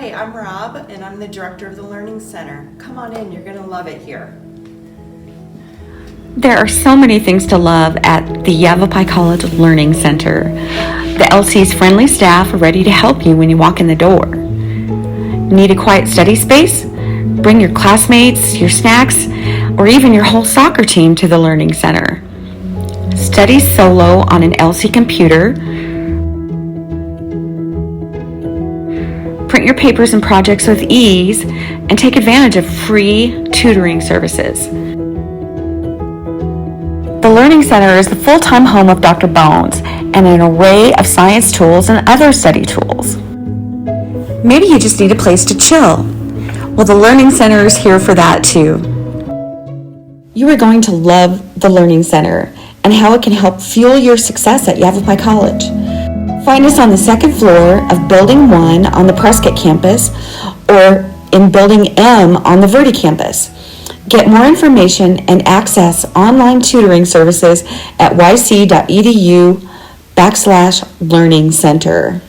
Hi, I'm Rob, and I'm the director of the Learning Center. Come on in, you're going to love it here. There are so many things to love at the Yavapai College Learning Center. The LC's friendly staff are ready to help you when you walk in the door. Need a quiet study space? Bring your classmates, your snacks, or even your whole soccer team to the Learning Center. Study solo on an LC computer. Print your papers and projects with ease and take advantage of free tutoring services. The Learning Center is the full-time home of Dr. Bones and an array of science tools and other study tools. Maybe you just need a place to chill. Well, the Learning Center is here for that too. You are going to love the Learning Center and how it can help fuel your success at Yavapai College. Find us on the second floor of Building 1 on the Prescott campus or in Building M on the Verde campus. Get more information and access online tutoring services at yc.edu/learning center.